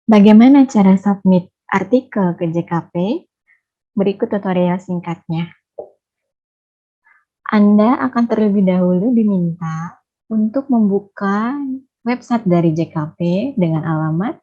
Bagaimana cara submit artikel ke JKP? Berikut tutorial singkatnya. Anda akan terlebih dahulu diminta untuk membuka website dari JKP dengan alamat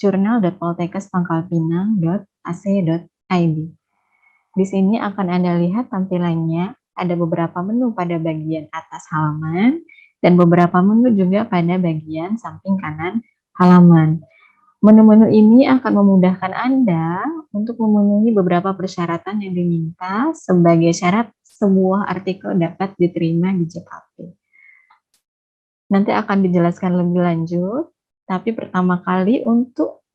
jurnal.poltekkespangkalpinang.ac.id. Di sini akan Anda lihat tampilannya, ada beberapa menu pada bagian atas halaman dan beberapa menu juga pada bagian samping kanan halaman. Menu-menu ini akan memudahkan Anda untuk memenuhi beberapa persyaratan yang diminta sebagai syarat sebuah artikel dapat diterima di JKP. Nanti akan dijelaskan lebih lanjut, tapi pertama kali untuk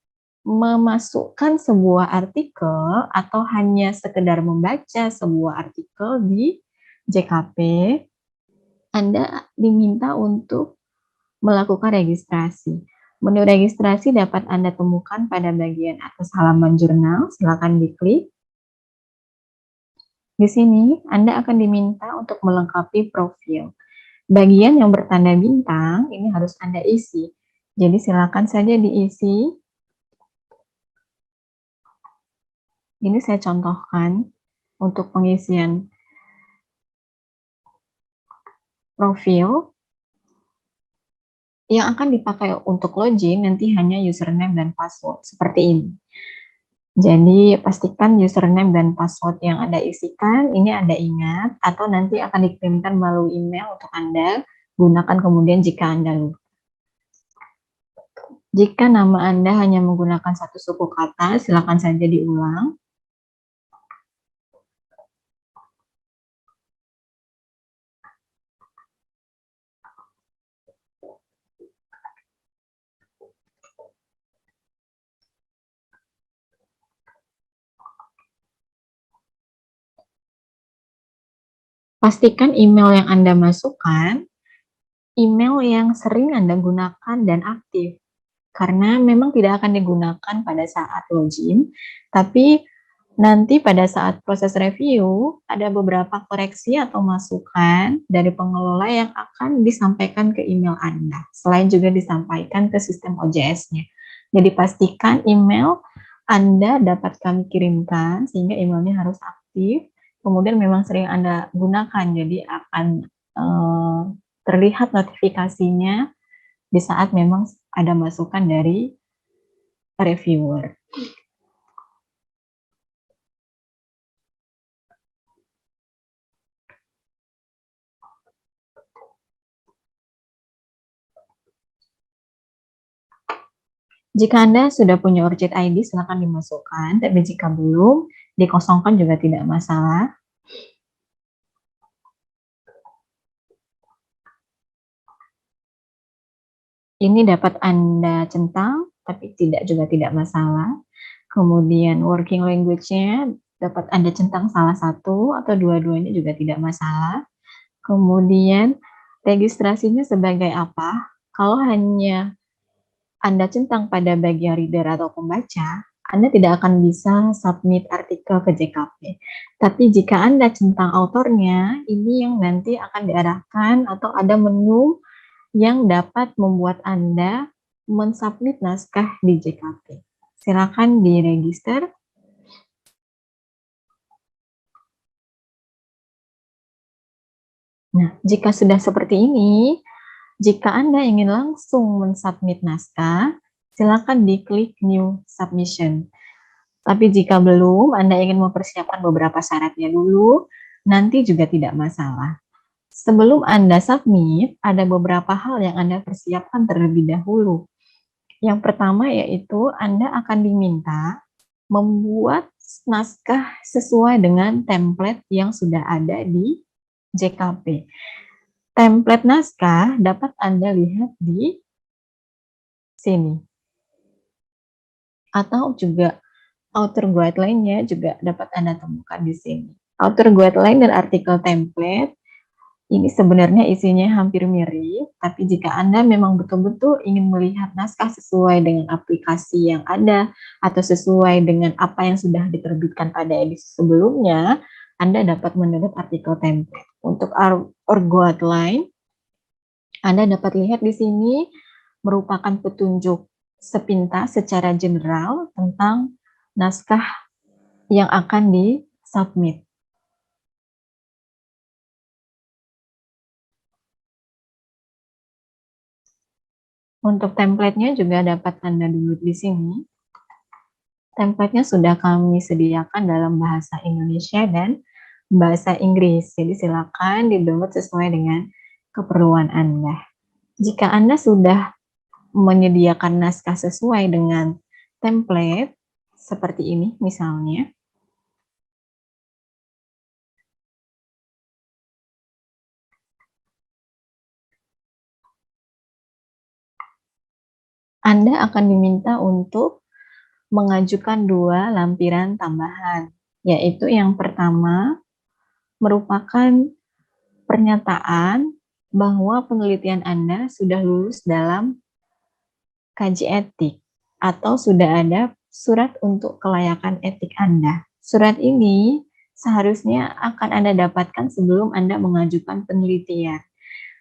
memasukkan sebuah artikel atau hanya sekedar membaca sebuah artikel di JKP, Anda diminta untuk melakukan registrasi. Menu registrasi dapat Anda temukan pada bagian atas halaman jurnal. Silakan diklik. Di sini Anda akan diminta untuk melengkapi profil. Bagian yang bertanda bintang ini harus Anda isi. Jadi silakan saja diisi. Ini saya contohkan untuk pengisian profil. Yang akan dipakai untuk login nanti hanya username dan password seperti ini. Jadi pastikan username dan password yang Anda isikan ini Anda ingat atau nanti akan dikirimkan melalui email untuk Anda gunakan kemudian jika Anda lupa. Jika nama Anda hanya menggunakan satu suku kata, silakan saja diulang. Pastikan email yang Anda masukkan, email yang sering Anda gunakan dan aktif. Karena memang tidak akan digunakan pada saat login, tapi nanti pada saat proses review, ada beberapa koreksi atau masukan dari pengelola yang akan disampaikan ke email Anda, selain juga disampaikan ke sistem OJS-nya. Jadi pastikan email Anda dapat kami kirimkan, sehingga emailnya harus aktif, kemudian memang sering Anda gunakan, jadi akan terlihat notifikasinya di saat memang ada masukan dari reviewer. Jika Anda sudah punya Urcit ID, silakan dimasukkan, tapi jika belum, dikosongkan juga tidak masalah. Ini dapat Anda centang, tapi juga tidak masalah. Kemudian working language-nya dapat Anda centang salah satu atau dua-duanya juga tidak masalah. Kemudian registrasinya sebagai apa? Kalau hanya Anda centang pada bagian reader atau pembaca, Anda tidak akan bisa submit artikel ke JKP. Tapi jika Anda centang autornya, ini yang nanti akan diarahkan atau ada menu yang dapat membuat Anda mensubmit naskah di JKP. Silakan diregister. Nah, jika sudah seperti ini, jika Anda ingin langsung mensubmit naskah, silakan diklik New Submission. Tapi jika belum, Anda ingin mempersiapkan beberapa syaratnya dulu, nanti juga tidak masalah. Sebelum Anda submit, ada beberapa hal yang Anda persiapkan terlebih dahulu. Yang pertama yaitu Anda akan diminta membuat naskah sesuai dengan template yang sudah ada di JKP. Template naskah dapat Anda lihat di sini. Atau juga author guideline-nya juga dapat Anda temukan di sini. Author guideline dan artikel template ini sebenarnya isinya hampir mirip, tapi jika Anda memang betul-betul ingin melihat naskah sesuai dengan aplikasi yang ada atau sesuai dengan apa yang sudah diterbitkan pada edisi sebelumnya, Anda dapat mendownload artikel template. Untuk our guideline, Anda dapat lihat di sini merupakan petunjuk sepintas secara general tentang naskah yang akan di-submit. Untuk template-nya juga dapat Anda download di sini. Template-nya sudah kami sediakan dalam bahasa Indonesia dan bahasa Inggris. Jadi silakan di-download sesuai dengan keperluan Anda. Jika Anda sudah menyediakan naskah sesuai dengan template seperti ini misalnya, Anda akan diminta untuk mengajukan 2 lampiran tambahan, yaitu yang pertama merupakan pernyataan bahwa penelitian Anda sudah lulus dalam kaji etik atau sudah ada surat untuk kelayakan etik Anda. Surat ini seharusnya akan Anda dapatkan sebelum Anda mengajukan penelitian.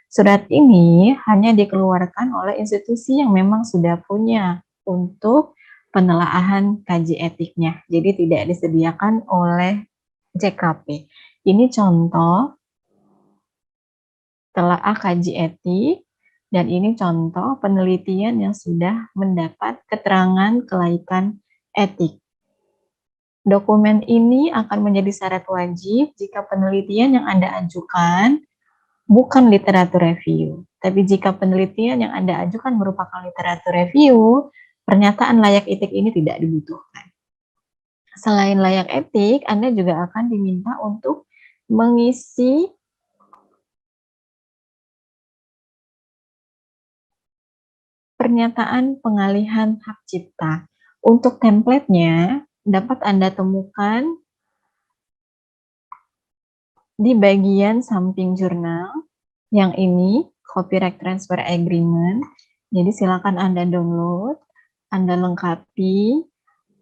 Surat ini hanya dikeluarkan oleh institusi yang memang sudah punya untuk penelaahan kaji etiknya. Jadi tidak disediakan oleh JKP. Ini contoh telaah kaji etik dan ini contoh penelitian yang sudah mendapat keterangan kelaikan etik. Dokumen ini akan menjadi syarat wajib jika penelitian yang Anda ajukan bukan literatur review. Tapi jika penelitian yang Anda ajukan merupakan literatur review, pernyataan layak etik ini tidak dibutuhkan. Selain layak etik, Anda juga akan diminta untuk mengisi pernyataan pengalihan hak cipta. Untuk template-nya dapat Anda temukan di bagian samping jurnal. Yang ini copyright transfer agreement. Jadi silakan Anda download, Anda lengkapi,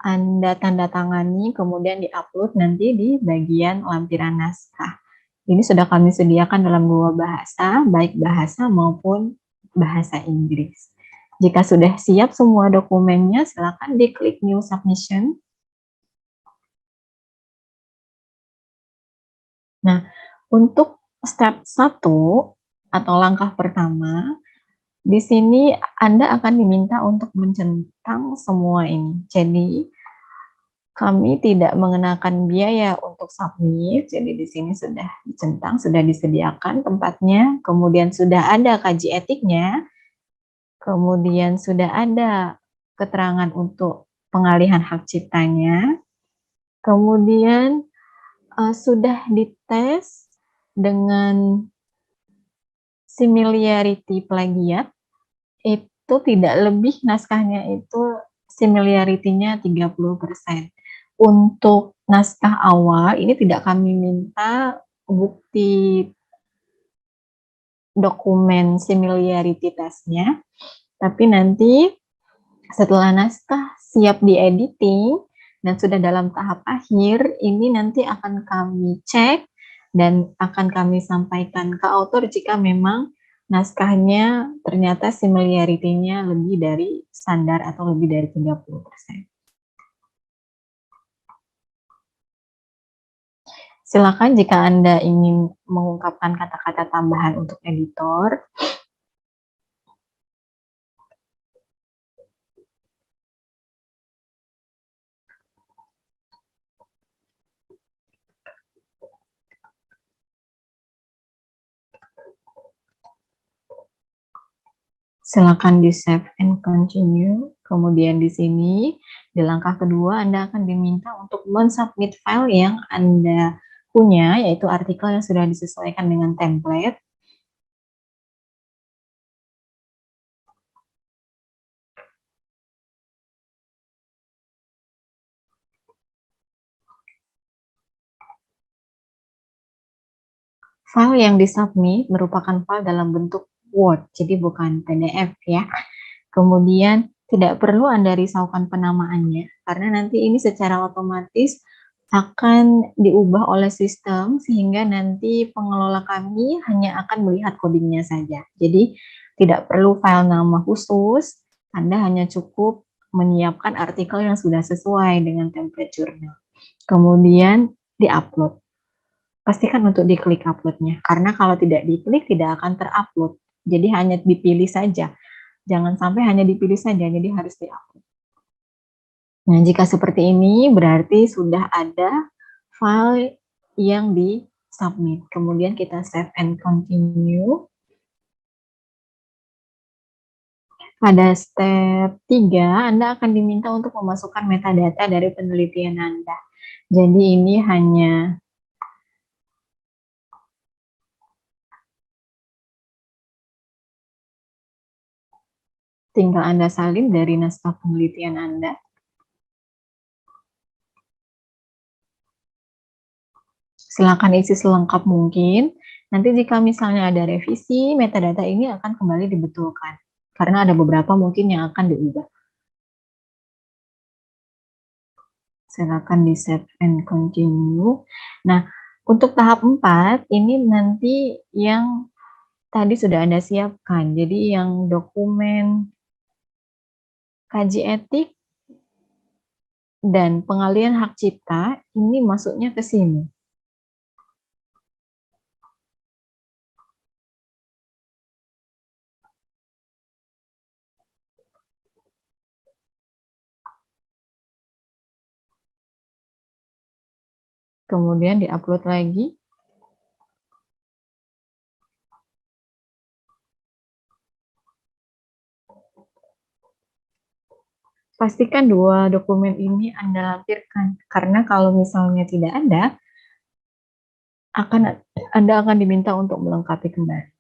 Anda tanda tangani, kemudian diupload nanti di bagian lampiran naskah. Ini sudah kami sediakan dalam 2 bahasa, baik bahasa maupun bahasa Inggris. Jika sudah siap semua dokumennya, silakan diklik New Submission. Nah, untuk step 1 atau langkah pertama, di sini Anda akan diminta untuk mencentang semua ini. Jadi, kami tidak mengenakan biaya untuk submit, jadi di sini sudah dicentang, sudah disediakan tempatnya, kemudian sudah ada kaji etiknya, kemudian sudah ada keterangan untuk pengalihan hak ciptanya, kemudian sudah dites dengan similarity plagiat, itu tidak lebih naskahnya itu similarity-nya 30%. Untuk naskah awal, ini tidak kami minta bukti dokumen similarity test-nya, tapi nanti setelah naskah siap di editing dan sudah dalam tahap akhir, ini nanti akan kami cek dan akan kami sampaikan ke author jika memang naskahnya ternyata similarity-nya lebih dari standar atau lebih dari 30%. Silakan jika Anda ingin mengungkapkan kata-kata tambahan untuk editor. Silakan di save and continue. Kemudian di sini, di langkah kedua, Anda akan diminta untuk mensubmit file yang Anda punya, yaitu artikel yang sudah disesuaikan dengan template. File yang disubmit merupakan file dalam bentuk Word, jadi bukan PDF ya. Kemudian tidak perlu Anda risaukan penamaannya, karena nanti ini secara otomatis akan diubah oleh sistem, sehingga nanti pengelola kami hanya akan melihat codingnya saja. Jadi tidak perlu file nama khusus, Anda hanya cukup menyiapkan artikel yang sudah sesuai dengan template jurnal. Kemudian di-upload. Pastikan untuk diklik upload-nya, karena kalau tidak diklik tidak akan terupload. Jadi hanya dipilih saja. Jangan sampai hanya dipilih saja, jadi harus di-upload. Nah, jika seperti ini berarti sudah ada file yang di-submit. Kemudian kita save and continue. Pada step 3, Anda akan diminta untuk memasukkan metadata dari penelitian Anda. Jadi ini hanya tinggal Anda salin dari naskah penelitian Anda. Silakan isi selengkap mungkin. Nanti jika misalnya ada revisi, metadata ini akan kembali dibetulkan. Karena ada beberapa mungkin yang akan diubah. Silakan di save and continue. Nah, untuk tahap 4, ini nanti yang tadi sudah Anda siapkan. Jadi yang dokumen kaji etik dan pengalihan hak cipta, ini masuknya ke sini. Kemudian di-upload lagi. Pastikan dua dokumen ini Anda lampirkan, karena kalau misalnya tidak ada, Anda akan diminta untuk melengkapi kembali.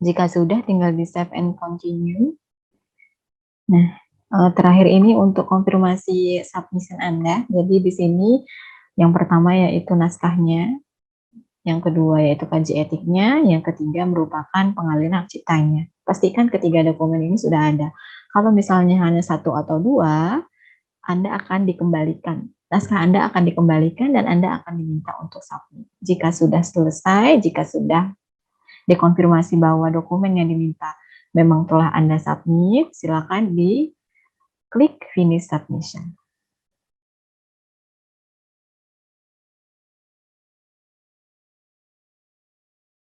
Jika sudah, tinggal di save and continue. Nah, terakhir ini untuk konfirmasi submission Anda. Jadi di sini yang pertama yaitu naskahnya, yang kedua yaitu kaji etiknya, yang ketiga merupakan pengalihan hak ciptanya. Pastikan ketiga dokumen ini sudah ada. Kalau misalnya hanya satu atau dua, Anda akan dikembalikan. Naskah Anda akan dikembalikan dan Anda akan diminta untuk submit. Jika sudah selesai, jika sudah dikonfirmasi bahwa dokumen yang diminta memang telah Anda submit, silakan klik finish submission.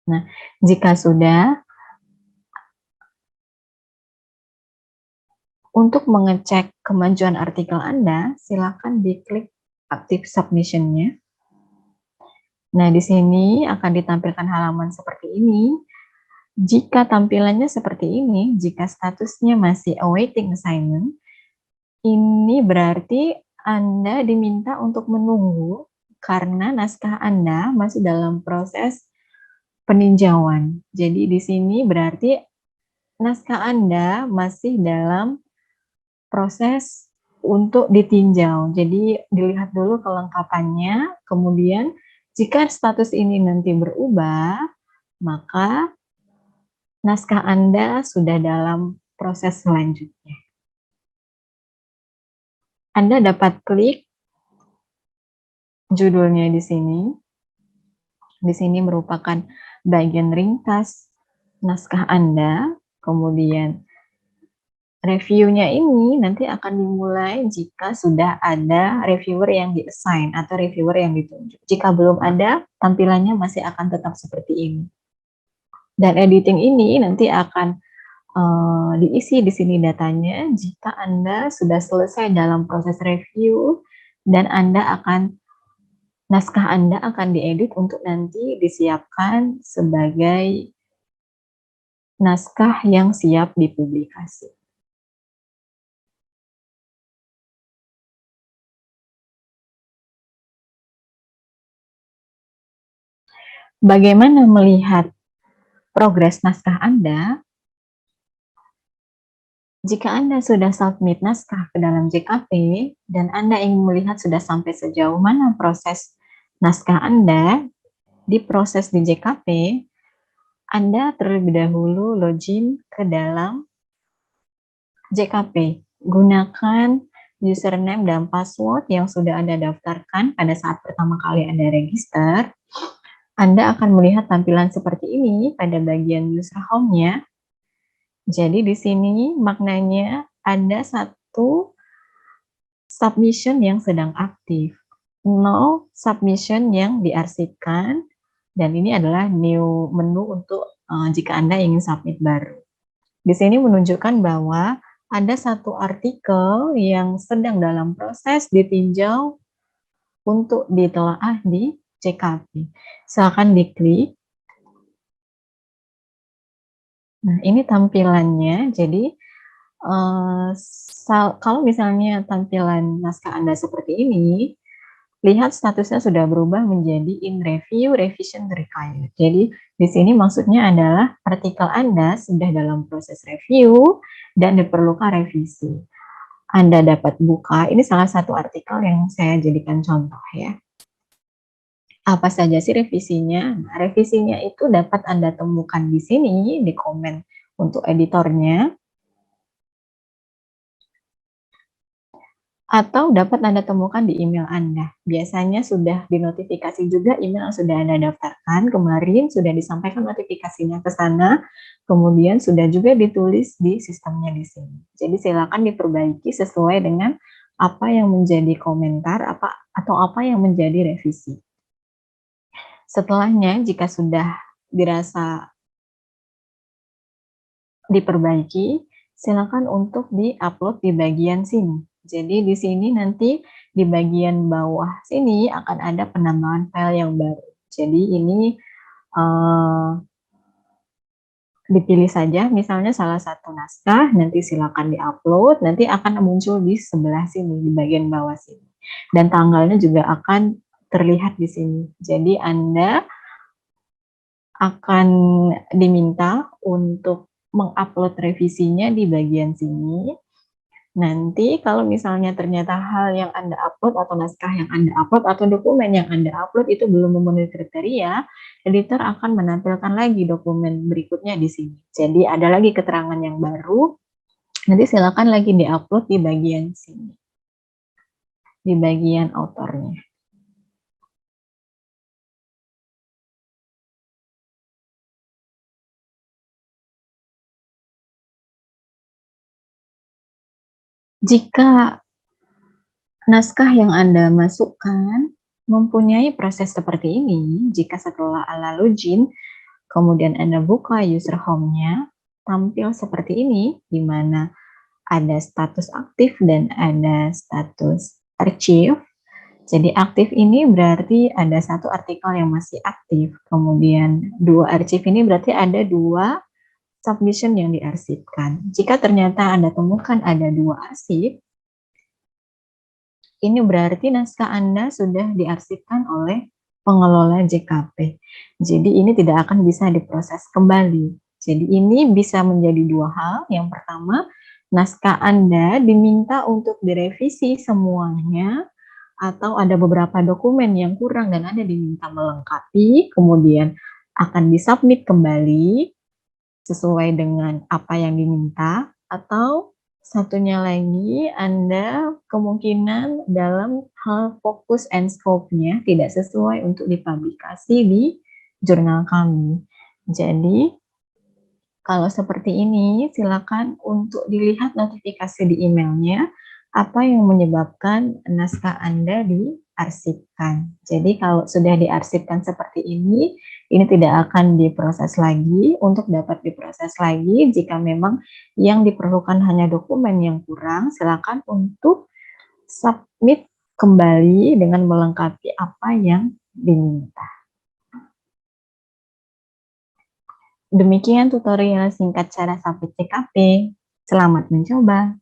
Nah, jika sudah, untuk mengecek kemajuan artikel Anda, silakan diklik aktif submission-nya. Nah, di sini akan ditampilkan halaman seperti ini. Jika tampilannya seperti ini, jika statusnya masih awaiting assignment, ini berarti Anda diminta untuk menunggu karena naskah Anda masih dalam proses peninjauan. Jadi di sini berarti naskah Anda masih dalam proses untuk ditinjau. Jadi dilihat dulu kelengkapannya, kemudian jika status ini nanti berubah, maka naskah Anda sudah dalam proses selanjutnya. Anda dapat klik judulnya di sini. Di sini merupakan bagian ringkas naskah Anda, kemudian reviewnya ini nanti akan dimulai jika sudah ada reviewer yang di-assign atau reviewer yang ditunjuk. Jika belum ada, tampilannya masih akan tetap seperti ini. Dan editing ini nanti akan diisi di sini datanya jika Anda sudah selesai dalam proses review dan naskah Anda akan diedit untuk nanti disiapkan sebagai naskah yang siap dipublikasi. Bagaimana melihat progres naskah Anda? Jika Anda sudah submit naskah ke dalam JKP dan Anda ingin melihat sudah sampai sejauh mana proses naskah Anda diproses di JKP, Anda terlebih dahulu login ke dalam JKP. Gunakan username dan password yang sudah Anda daftarkan pada saat pertama kali Anda register. Anda akan melihat tampilan seperti ini pada bagian user home-nya. Jadi di sini maknanya ada satu submission yang sedang aktif, 0 submission yang diarsipkan, dan ini adalah new menu untuk jika Anda ingin submit baru. Di sini menunjukkan bahwa ada satu artikel yang sedang dalam proses ditinjau untuk ditelaah di CKP. Silakan diklik. Nah, ini tampilannya. Jadi, kalau misalnya tampilan naskah Anda seperti ini, lihat statusnya sudah berubah menjadi in review, revision required. Jadi, di sini maksudnya adalah artikel Anda sudah dalam proses review dan diperlukan revisi. Anda dapat buka, ini salah satu artikel yang saya jadikan contoh ya. Apa saja sih revisinya? Nah, revisinya itu dapat Anda temukan di sini, di komen untuk editornya, atau dapat Anda temukan di email Anda. Biasanya sudah dinotifikasi juga email yang sudah Anda daftarkan, kemarin sudah disampaikan notifikasinya ke sana, kemudian sudah juga ditulis di sistemnya di sini. Jadi silakan diperbaiki sesuai dengan apa yang menjadi komentar atau apa yang menjadi revisi. Setelahnya, jika sudah dirasa diperbaiki, silakan untuk di-upload di bagian sini. Jadi di sini nanti di bagian bawah sini akan ada penambahan file yang baru. Jadi ini dipilih saja misalnya salah satu naskah, nanti silakan di-upload, nanti akan muncul di sebelah sini, di bagian bawah sini. Dan tanggalnya juga akan terlihat di sini. Jadi Anda akan diminta untuk mengupload revisinya di bagian sini. Nanti kalau misalnya ternyata hal yang Anda upload atau naskah yang Anda upload atau dokumen yang Anda upload itu belum memenuhi kriteria, editor akan menampilkan lagi dokumen berikutnya di sini. Jadi ada lagi keterangan yang baru, nanti silakan lagi di-upload di bagian sini, di bagian autornya. Jika naskah yang Anda masukkan mempunyai proses seperti ini, jika setelah Anda login, kemudian Anda buka user home-nya, tampil seperti ini, di mana ada status aktif dan ada status archive. Jadi aktif ini berarti ada satu artikel yang masih aktif, kemudian dua archive ini berarti ada dua submission yang diarsipkan. Jika ternyata Anda temukan ada dua arsip, ini berarti naskah Anda sudah diarsipkan oleh pengelola JKP. Jadi ini tidak akan bisa diproses kembali. Jadi ini bisa menjadi dua hal. Yang pertama, naskah Anda diminta untuk direvisi semuanya, atau ada beberapa dokumen yang kurang dan Anda diminta melengkapi, kemudian akan disubmit kembali sesuai dengan apa yang diminta, atau satunya lagi, Anda kemungkinan dalam hal fokus and scope-nya tidak sesuai untuk dipublikasi di jurnal kami. Jadi, kalau seperti ini, silakan untuk dilihat notifikasi di emailnya, apa yang menyebabkan naskah Anda diarsipkan. Jadi kalau sudah diarsipkan seperti ini tidak akan diproses lagi. Untuk dapat diproses lagi, jika memang yang diperlukan hanya dokumen yang kurang, silakan untuk submit kembali dengan melengkapi apa yang diminta. Demikian tutorial singkat cara submit CKP. Selamat mencoba.